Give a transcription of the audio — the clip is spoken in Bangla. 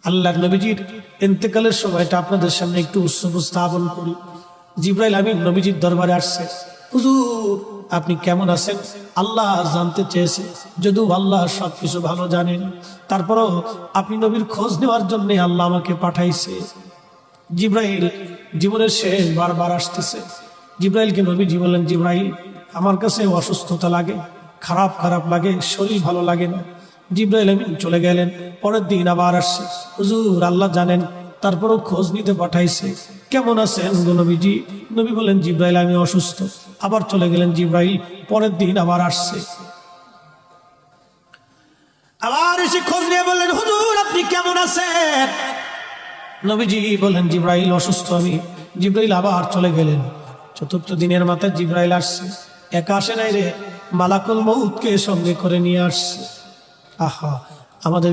আল্লাহর নবীজির ইন্তেকালের সময়টা আপনাদের সামনে একটু উপস্থাপন করি। জিবরাইল আমিন নবীজির দরবারে আসছে। হুজুর আপনি কেমন আছেন আল্লাহ জানতে চেয়েছে, যদিও আল্লাহ সবকিছু ভালো জানেন, তারপরও আপনি নবীর খোঁজ নেওয়ার জন্য আল্লাহ আমাকে পাঠাইছে। জিবরাইল জীবনের শেষ বারবার আসতেছে। জিবরাইলকে নবীজি বললেন, জিবরাইল আমার কাছে অসুস্থতা লাগে, খারাপ খারাপ লাগে, শরীর ভালো লাগে না। জিবরাইল আমিন চলে গেলেন। পরের দিন আবার আসছে। হুজুর আল্লাহ জানেন, তারপরও খোঁজ নিতে পাঠাইছে, কেমন আছেন গো নবীজি? নবী বলেন, জিবরাইল আমি অসুস্থ। আবার চলে গেলেন জিবরাইল। পরের দিন আবার আসছে, আবার এসে খোঁজ নিয়ে বললেন, হুজুর আপনি কেমন আছেন? নবীজি বলেন, জিবরাইল অসুস্থ আমি। জিবরাইল আবার চলে গেলেন। চতুর্থ দিনের মাথায় জিবরাইল আসছে। একা আসে নাই রে, মালাকুল মউতকে সঙ্গে করে নিয়ে আসছে। আহা, আমাদের